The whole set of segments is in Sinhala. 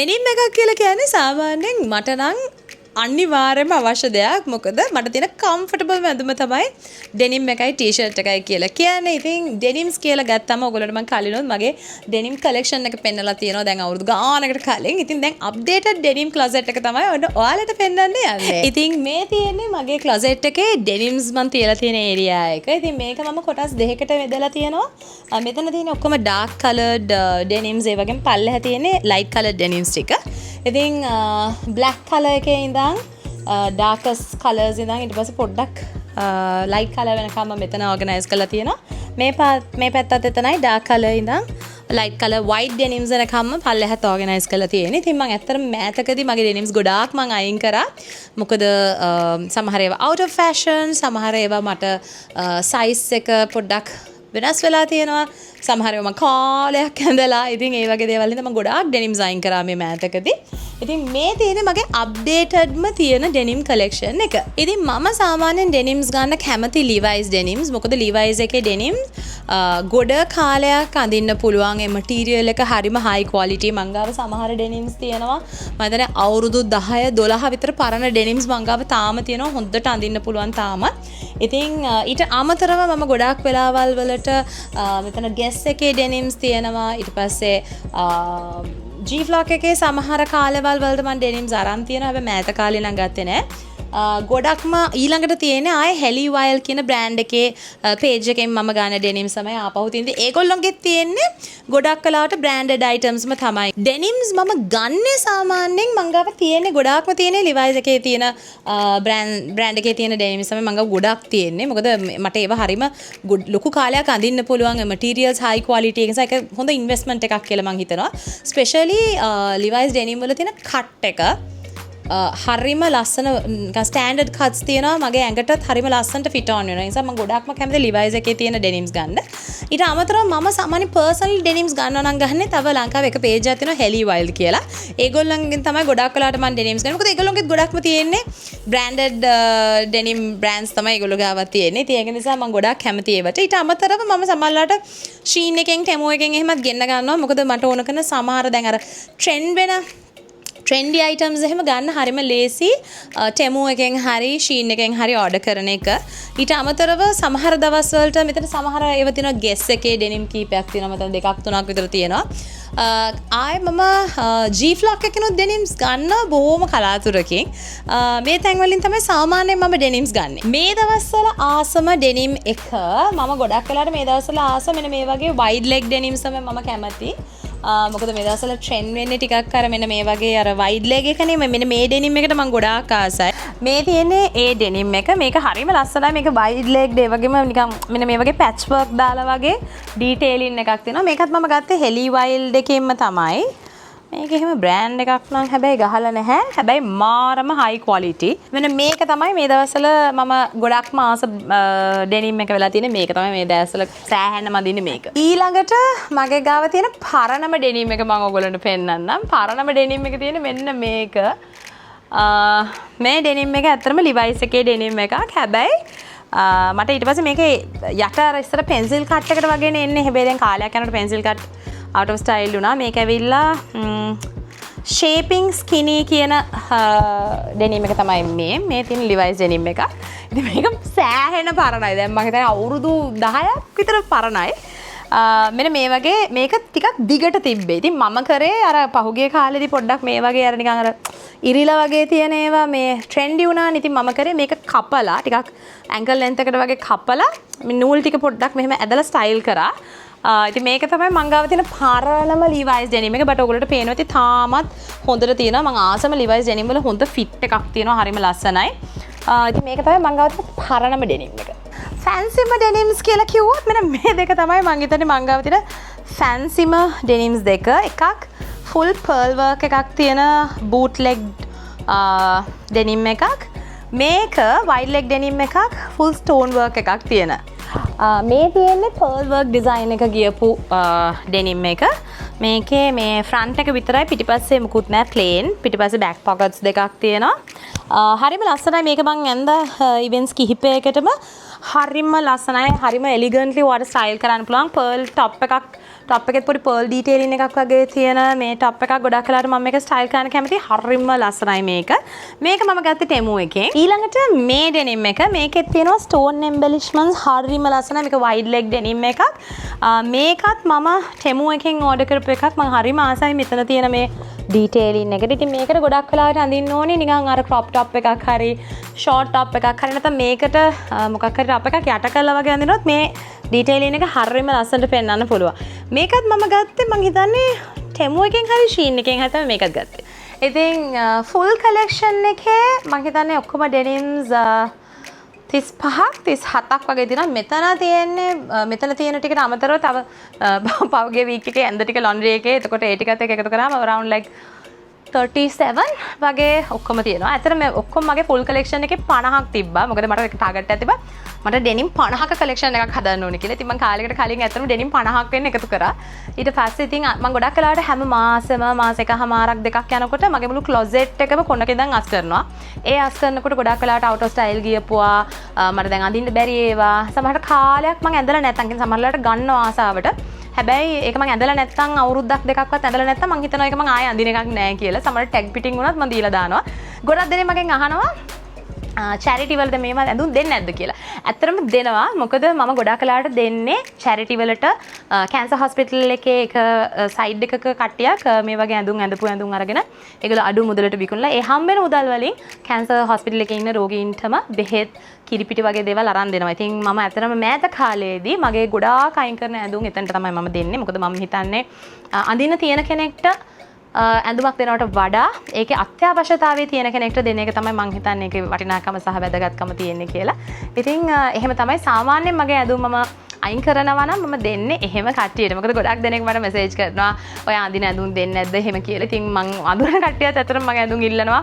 ඩෙනිම් එකක් කියලා කියන්නේ සාමාන්‍යයෙන් මට නම් අනිවාර්යයෙන්ම අවශ්‍ය දෙයක්. මොකද මට තියෙන කම්ෆර්ටබල් මැදුම තමයි ඩෙනිම් එකයි ටී-ෂර්ට් එකයි කියලා කියන්නේ. ඉතින් ඩෙනිම්ස් කියලා ගත්තම ඔයගොල්ලන්ට මම කලිනුත් මගේ ඩෙනිම් කලෙක්ෂන් එක පෙන්නලා තියෙනවා දැන් අවුරුදු ගානකට කලින්. ඉතින් දැන් අප්ඩේටඩ් ඩෙනිම් ක්ලොසට් එක තමයි ඔයාලට පෙන්නන්න යන්නේ. ඉතින් මේ තියෙන්නේ මගේ ක්ලොසට් එකේ ඩෙනිම්ස් මන් තියලා තියෙන ඒරියා එක. ඉතින් මේක මම කොටස් දෙකකට බෙදලා තියෙනවා. මෙතන තියෙන ඔක්කොම ඩාර්ක් කලර්ඩ් ඩෙනිම්ස් ඒ වගේම පල්ලෙහා තියෙන්නේ ලයිට් කලර්ඩ් ඩෙනිම්ස් ටික. ඉතින් බ්ලැක් කලර් එකේ ඉඳන් ඩාර්කස් කලර්ස් ඉඳන් ඊට පස්සේ පොඩ්ඩක් ලයිට් කලර් වෙනකම්ම මෙතන ඕගනයිස් කරලා තියෙනවා. මේ පැත්තත් එතනයි ඩාර්ක් කලර් ඉඳන් ලයිට් කලර් වයිට් ඩෙනිම්ස් වෙනකම්ම පල්ලෙහාත් ඕගනයිස් කරලා තියෙන්නේ. ඉතින් මම ඇත්තටම මෑතකදී මගේ ඩෙනිම්ස් ගොඩාක් මම අයින් කරා. මොකද සමහර ඒවා out of fashion, සමහර ඒවා මට size එක පොඩ්ඩක් වෙනස් වෙලා තියෙනවා. සමහර ඒවා මම කාලයක් ඇඳලා. ඉතින් ඒ වගේ දේවල් හින්දා මම ගොඩාක් ඩෙනිම්ස් අයින් කරා මේ මෑතකදී. ඉතින් මේ තියෙන්නේ මගේ අප්ඩේටඩ්ම තියෙන ඩෙනිම් කලෙක්ෂන් එක. ඉතින් මම සාමාන්‍යයෙන් ඩෙනිම්ස් ගන්න කැමති Levi's ඩෙනිම්ස්. මොකද Levi's එකේ ඩෙනිම්ස් ගොඩ කාලයක් අඳින්න පුළුවන්. ඒ මටීරියල් එක හරිම high quality. මං ගාව සමහර ඩෙනිම්ස් තියෙනවා. මම හිතන්නේ අවුරුදු 10 12 විතර පරණ ඩෙනිම්ස් මං ගාව තාම තියෙනවා. හොඳට අඳින්න පුළුවන් තාමත්. ඉතින් ඊට අමතරව මම ගොඩාක් වෙලාවල් වලට මෙතන Guess එකේ ඩෙනිම්ස් තියෙනවා. ඊට පස්සේ G-Flock එකේ සමහර කාලවල් වලට මම ඩෙනිම්ස් අරන් තියෙනවා. හැබැයි මෑත කාලේ නම් ගත්තේ නෑ. ගොඩක්ම ඊළඟට තියෙන්නේ ආයේ හෙලි වයිල් කියන බ්‍රෑන්ඩ් එකේ පේජ් එකෙන් මම ගන්න ඩෙනිම්ස් තමයි ආපහු තියෙන්නේ. ඒගොල්ලොන්ගෙත් තියෙන්නේ ගොඩක් කලාවට බ්‍රෑන්ඩඩ් අයිටම්ස්ම තමයි. ඩෙනිම්ස් මම ගන්නේ සාමාන්‍යයෙන් මං ගාව තියෙන්නේ ගොඩාක්ම තියෙන්නේ Levi's එකේ තියෙන බ්‍රෑන්ඩ් එකේ තියෙන ඩෙනිම්ස් තමයි මං ගාව ගොඩක් තියෙන්නේ. මොකද මට ඒවා හරිම ලොකු කාලයක් අඳින්න පුළුවන් මටීරියල්ස් හයි ක්වොලිටි එක නිසා ඒක හොඳ ඉන්වෙස්ට්මන්ට් එකක් කියලා මං හිතනවා. ස්පෙෂලි Levi's ඩෙනිම් වල තියෙන කට් එක හරිම ලස්සන ස්ටෑන්ඩඩ් කට්ස් තියෙනවා. මගේ ඇඟටත් හරිම ලස්සනට ෆිට ඔන් වෙනවා. ඒ නිසා මම ගොඩක්ම කැමති Levi's එකේ තියෙන ඩෙනිම්ස් ගන්න. ඊට අමතරව මම සාමාන්‍ය පර්සනල් ඩෙනිම්ස් ගන්නවා නම් ගන්නේ තව ලංකාවේ එක පේජ් එකක් තියෙනවා හෙලි වයිල්ඩ් කියලා. ඒගොල්ලන්ගෙන් තමයි ගොඩක් වෙලාවට මම ඩෙනිම්ස් ගන්නේ. මොකද ඒගොල්ලන්ගෙත් ගොඩක්ම තියෙන්නේ බ්‍රෑන්ඩඩ් ඩෙනිම් බ්‍රෑන්ඩ්ස් තමයි ඒගොල්ලෝ ගාව තියෙන්නේ. ඉතින් ඒක නිසා මම ගොඩක් කැමති ඒවට. ඊට අමතරව මම සමහරවිට Shein එකෙන් Temu එකෙන් එහෙමත් ගෙන්න ගන්නවා. මොකද මට ඕන කරන සමහර දැන් අර ට්‍රෙන්ඩ් වෙන trendy items එහෙම ගන්න හරිම ලේසි. Temu එකෙන් හරි Shein එකෙන් හරි order කරන එක. ඊට අමතරව සමහර දවස් වලට මෙතන සමහර ඒවා තියෙනවා Guess එකේ denim කීපයක් තියෙනවා. මෙතන දෙකක් තුනක් විතර තියෙනවා. ආයේ මම G-Flock එකනොත් denims ගන්න බොහොම කලාතුරකින්. මේ තැන් වලින් තමයි සාමාන්‍යයෙන් මම denims ගන්නෙ. මේ දවස්වල ආසම denim එක මම ගොඩක් වෙලාවට මේ දවස්වල ආසම මෙන්න මේ වගේ wide leg denims තමයි මම කැමති. මොකද මේ දවස්වල ට්‍රෙන්ඩ් වෙන්නේ ටිකක් අර මෙන්න මේ වගේ අර වයිඩ් ලෙග් එකනේ. මෙන්න මේ ඩෙනිම් එකට මම ගොඩාක් ආසයි. මේ තියෙන්නේ ඒ ඩෙනිම් එක. මේක හරිම ලස්සනයි. මේක වයිඩ් ලෙග්ඩ් ඒ වගේම නිකන් මෙන්න මේ වගේ පැච් වර්ක් දාලා වගේ ඩීටේලින් එකක් තියෙනවා. මේකත් මම ගත්තේ හෙලි වයිල්ඩ් එකෙන්ම තමයි. මේක එහෙම බ්‍රෑන්ඩ් එකක් නම් හැබැයි ගහලා නැහැ. හැබැයි මාරම හයි ක්වොලිටි. මෙන්න මේක තමයි මේ දවස්වල මම ගොඩක්ම ආස ඩෙනිම් එක වෙලා තියෙන්නේ. මේක තමයි මේ දවස්වල සෑහෙනම අදින්නේ මේක. ඊළඟට මගේ ගාව තියෙන පරණම ඩෙනිම් එක මම ඔයගොල්ලන්ට පෙන්නන්නම්. පරණම ඩෙනිම් එක තියෙන්නේ මෙන්න මේක. මේ ඩෙනිම් එක ඇත්තටම Levi's එකේ ඩෙනිම් එකක්. හැබැයි මට ඊට පස්සේ මේකේ යට අර ඉස්සර පෙන්සිල් කට් එකට වගේනේ එන්නේ. හැබැයි දැන් කාලයක් යනකොට pencil cut out of style වුණා. මේක ඇවිල්ලා shaping skinny කියන denim එක තමයි මේ තියෙන Levi's denim එක. ඉතින් මේක සෑහෙන පරණයි. දැන් මම හිතන්නේ අවුරුදු 10ක් විතර පරණයි. මෙන්න මේ වගේ මේක ටිකක් දිගට තිබ්බේ. ඉතින් මම කරේ අර පහුගිය කාලෙදී පොඩ්ඩක් මේ වගේ අර නිකන් අර ඉරිලා වගේ තියෙන ඒවා මේ ට්‍රෙන්ඩි වුණානේ. ඉතින් මම කරේ මේක කපලා ටිකක් ඇන්කල් ලෙන්ත් එකට වගේ කපලා මේ නූල් ටික පොඩ්ඩක් මෙහෙම ඇදලා ස්ටයිල් කරා. ඉතින් මේක තමයි මං ගාව තියෙන පරණම Levi's denim එක. බට ඔයගොල්ලෝට පේනවා ඉතින් තාමත් හොඳට තියෙනවා. මං ආසම Levi's denim වල හොඳ ෆිට් එකක් තියෙනවා. හරිම ලස්සනයි. ඉතින් මේක තමයි මං ගාව තියෙන පරණම denim එක. fancyම denims කියලා කිව්වොත් මෙන්න මේ දෙක තමයි මං හිතන්නේ මං ගාව තියෙන fancyම denims දෙක. එකක් full pearl work එකක් තියෙන bootleg denim එකක්. මේක wide leg denim එකක් full stone work එකක් තියෙන. මේ තියෙන්නේ pearl work design එක ගියපු denim එක. මේකේ මේ front එක විතරයි පිටිපස්සේ මුකුත් නැහැ plain. පිටිපස්සේ back pockets දෙකක් තියෙනවා. හරිම ලස්සනයි මේක මං ඇඳ ඉවෙන්ට්ස් කිහිපයකටම හරිම ලස්සනයි හරිම එලිගන්ට්ලි ඔයාලට ස්ටයිල් කරන්න පුළුවන් පර්ල් ටොප් එකෙත් පොඩි පර්ල් ඩීටේලින් එකක් වගේ තියෙන මේ ටොප් එකක් ගොඩක් වෙලාට මම මේක ස්ටයිල් කරන්න කැමතියි හරිම ලස්සනයි මේක මම ගත්තේ ටෙමු එකේ ඊළඟට මේ ඩෙනිම් එක මේකෙත් තියෙනවා ස්ටෝන් එම්බෙලිෂ්මන්ට්ස් හරිම ලස්සනයි මේක වයිඩ් ලෙග් ඩෙනිම් එකක් මේකත් මම ටෙමු එකෙන් ඕඩර් කරපු එකක් මම හරිම ආසයි මෙතන තියෙන මේ ඩීටේලින් එකට ඉතින් මේකට ගොඩක් වෙලාවට අඳින්න ඕනේ නිකන් අර ක්‍රොප් ටොප් එකක් හරි ෂෝට් ටොප් එකක් හරි නැත්නම් මේකට මොකක් හරි ටොප් එකක් යට කරලා වගේ අඳිනොත් මේ ඩීටේලින් එක හරියම ලස්සනට පෙන්වන්න පුළුවන්. මේකත් මම ගත්තේ මං හිතන්නේ ටෙමු එකෙන් හරි ෂීන් එකෙන් හරි තමයි මේකත් ගත්තේ. ඉතින් ෆුල් කලෙක්ෂන් එකේ මං හිතන්නේ ඔක්කොම ඩෙනිම්ස් 35ක් 37ක් වගේ තියෙනවා. මෙතන තියෙන ටිකට අමතරව තව පහුගිය වීක් එකේ ඇඳ ටික ලොන්ඩ්‍රි එකේ එතකොට ඒ ටිකත් එක්ක එකතු කරාම around like 37 වගේ ඔක්කොම තියෙනවා. ඇත්තට මේ ඔක්කොම මගේ ෆුල් කලෙක්ෂන් එකේ 50ක් තිබ්බා. මොකද මට එක ටාගට් එකක් තිබ්බා. මට ඩෙනිම් 50ක කලෙක්ෂන් එකක් හදන්න ඕනේ කියලා. ඉතින් මම කාලයකට කලින් ඇත්තටම ඩෙනිම් 50ක් වෙන්න එකතු කරා. ඊට පස්සේ ඉතින් මම ගොඩක් වෙලාවට හැම මාස එකමාරක් දෙකක් යනකොට මගේ මුළු ක්ලොසෙට් එකම කොනක ඉඳන් අස් කරනවා. ඒ අස් කරනකොට ගොඩක් වෙලාවට අවුට් ඔෆ් ස්ටයිල් ගියපුවා මට දැන් අඳින්න බැරි ඒවා. සමහරට කාලයක් මම ඇඳලා නැත්තම් කියන සමහරලාට ගන්නවා ආසාවට. හැබැයි ඒක මම ඇඳලා නැත්තම් අවුරුද්දක් දෙකක්වත් ඇඳලා නැත්තම් මම හිතනවා ඒක මම ආයෙ අඳින එකක් නෑ කියලා. සමහර ටැග් පිටින් වුණත් මම දීලා දානවා. ගොඩක් දෙනෙක් මගෙන් අහනවා චැරිටි වලට මේවා ඇඳුම් දෙන්නේ නැද්ද කියලා. ඇත්තටම දෙනවා. මොකද මම ගොඩක් වෙලාවට දෙන්නේ චැරිටි වලට කැන්සර් හොස්පිටල් එකේ එක සයිඩ් එකක කට්ටියක් මේ වගේ ඇඳුම් අරගෙන ඒගොල්ලෝ අඩු මුදලට විකුණලා ඒ හම්බෙන මුදල් වලින් කැන්සර් හොස්පිටල් එකේ ඉන්න රෝගීන්ටම බෙහෙත් කිරිපිටි වගේ දේවල් අරන් දෙනවා. ඉතින් මම ඇත්තටම මෑත කාලේදී මගේ ගොඩාක් අයින් කරන ඇඳුම් එතනට තමයි මම දෙන්නේ. මොකද මම හිතන්නේ අඳින්න තියෙන කෙනෙක්ට ඇඳුමක් දෙනවට වඩා ඒකේ අත්‍යවශ්‍යතාවයේ තියෙන කෙනෙක්ට දෙන එක තමයි මම හිතන්නේ ඒකේ වටිනාකම සහ වැදගත්කම තියෙන්නේ කියලා. ඉතින් එහෙම තමයි සාමාන්‍යයෙන් මගේ ඇඳුම් මම අයින් කරනවා නම් මම දෙන්නේ එහෙම කට්ටියට. මොකද ගොඩක් දෙනෙක් මට මෙසේජ් කරනවා ඔය අඳින ඇඳුම් දෙන්නේ නැද්ද එහෙම කියලා. ඉතින් මම අඳුරන කට්ටියත් ඇත්තටම මගේ ඇඳුම් ඉල්ලනවා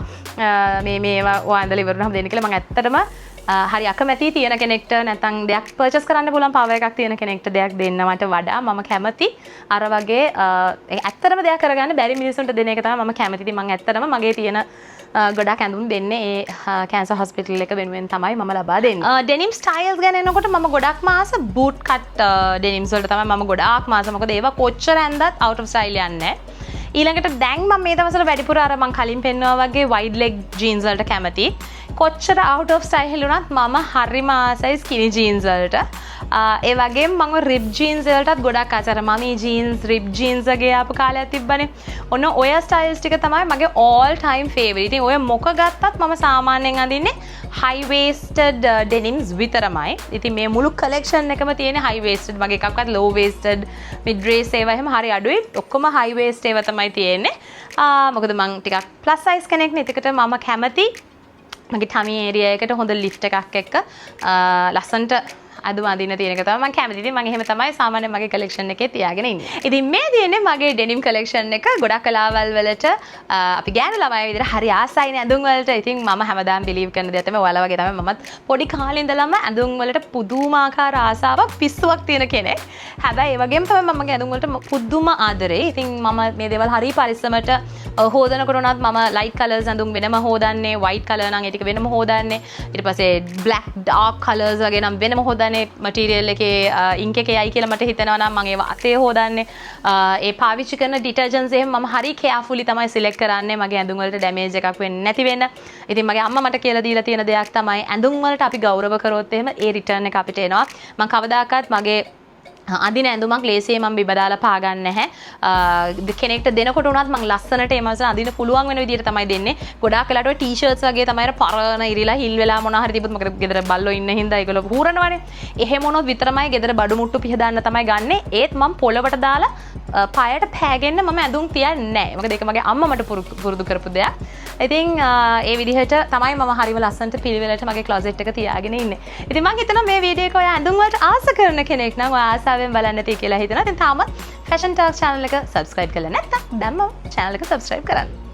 මේවා ඔය ඇඳලා ඉවරනම දෙන්න කියලා. මම ඇත්තටම හරි අකමැති තියෙන කෙනෙක්ට නැත්නම් දෙයක් පර්චේස් කරන්න පුළුවන් පවර් එකක් තියෙන කෙනෙක්ට දෙයක් දෙන්නවට වඩා මම කැමති අර වගේ ඇත්තටම දෙයක් කරගන්න බැරි මිනිස්සුන්ට දෙන එක තමයි මම කැමති. ඉතින් මම ඇත්තටම මගේ තියෙන ගොඩක් ඇඳුම් දෙන්නේ ඒ කැන්සර් හොස්පිටල් එක වෙනුවෙන් තමයි මම ලබා දෙන්නේ. ඩෙනිම් ස්ටයිල්ස් ගැන එනකොට මම ගොඩක්ම ආස බූට් කට් ඩෙනිම්ස් වලට තමයි මම ගොඩාක්ම ආස. මොකද ඒවා කොච්චර ඇඳත් අවුට් ඔෆ් ස්ටයිල් යන්නේ නැහැ. ඊළඟට දැන් මම මේ දවස්වල වැඩිපුර අර මම කලින් පෙන්නවා වගේ වයිඩ් ලෙග් ජීන්ස් වලට කැමති. කොච්චර අවුට් ඔෆ් ස්ටයිල් වුණත් මම හරිම ආසයි ස්කිනි ජීන්ස් වලට. ඒ වගේම මම රිප් ජීන්ස් වලටත් ගොඩක් ආසයි. මමී ජීන්ස් රිප් ජීන්ස් වගේ ආපු කාලයක් තිබ්බනේ. ඔන්න ඔය ස්ටයිල්ස් ටික තමයි මගේ all time favorite. ඉතින් ඔය මොක ගත්තත් මම සාමාන්‍යයෙන් අඳින්නේ high waisted denims විතරමයි. ඉතින් මේ මුළු collection එකම තියෙන්නේ high waisted. මගේ එකක්වත් low waisted mid waist ඒවා එහෙම හරි අඩුයි. ඔක්කොම high waist ඒවා තමයි තියෙන්නේ. මොකද මම ටිකක් plus size කෙනෙක් නේ. ඒකට මම කැමති මගේ ටමි ඒරියා එකට හොඳ ලිෆ්ට් එකක් එක්ක ලස්සන්ට අදුම අදින්න තියෙන එක තමයි මම කැමති. ඉතින් මම එහෙම තමයි සාමාන්‍යයෙන් මගේ කලෙක්ෂන් එකේ තියාගෙන ඉන්නේ. ඉතින් මේ තියෙන්නේ මගේ ඩෙනිම් කලෙක්ෂන් එක. ගොඩක් කලාවල් වලට අපි ගෑනු ළමයි විදිහට හරි ආසයිනේ ඇඳුම් වලට. ඉතින් මම හැමදාම බිලීව් කරන දේ තමයි ඔයාලා වගේ තමයි මමත් පොඩි කාලේ ඉඳලම ඇඳුම් වලට පුදුමාකාර ආසාවක් පිස්සුවක් තියෙන කෙනෙක්. හැබැයි ඒ වගේම තමයි මම මගේ ඇඳුම් වලට පුදුම ආදරේ. ඉතින් මම මේ දේවල් හරි පරිස්සමට හොදනකොට උනත් මම ලයිට් කලර්ස් ඇඳුම් වෙනම හොදන්නේ. වයිට් කලර් නම් ඒ ටික වෙනම හොදන්නේ. ඊට පස්සේ බ්ලැක් ඩාර්ක් කලර්ස් වගේ නම් වෙනම හොදන්නේ. මටීරියල් එකේ ඉන්ක් එකේ යයි කියලා මට හිතෙනවා නම් මම ඒව අතේ හොදන්නේ. ඒ පාවිච්චි කරන ඩිටර්ජන්ට්ස් එහෙම මම හරි කෙයාෆුලි තමයි සිලෙක්ට් කරන්නේ මගේ ඇඳුම් වලට ඩැමේජ් එකක් වෙන්නේ නැති වෙන්න. ඉතින් මගේ අම්මා මට කියලා දීලා තියෙන දෙයක් තමයි ඇඳුම් වලට අපි ගෞරව කරොත් එහෙම ඒ රිටර්න් එක අපිට එනවා. මම කවදාකවත් මගේ අදින ඇඳුමක් ලේසියෙන් මම බිම දාලා පාගන්නේ නැහැ. කෙනෙක්ට දෙනකොට උනත් මම ලස්සනට ඒ මාස අදින්න පුළුවන් වෙන විදිහට තමයි දෙන්නේ. ගොඩාක් වෙලාට ඔය ටී-ෂර්ට්ස් වගේ තමයි අර පරණ ඉරිලා හිල් වෙලා මොනවා හරි තිබුත් මොකද ගෙදර බල්ලෝ ඉන්න හින්දා ඒගොල්ලෝ හූරනවානේ. එහෙම වුණොත් විතරමයි ගෙදර බඩු මුට්ටු පිහදාන්න තමයි ගන්නෙ. ඒත් මම පොළවට දාලා පායට පෑගෙන්න මම ඇඳුම් තියන්නේ නැහැ. මොකද ඒක මගේ අම්මා මට පුරුදු කරපු දෙයක්. ඉතින් ඒ විදිහට තමයි මම හරිම ලස්සනට පිළිවෙලට මගේ ක්ලොසෙට් එක තියාගෙන ඉන්නේ. ඉතින් මම හිතනවා මේ වීඩියෝ එක ඔය ඇඳුම් වලට ආස කරන කෙනෙක් නම් ඔය ආසාවෙන් බලන්න තියෙයි කියලා හිතනවා. ඉතින් තාමත් Fashion Talks channel එක subscribe කරලා නැත්නම් දැම්මම channel එක subscribe කරන්න.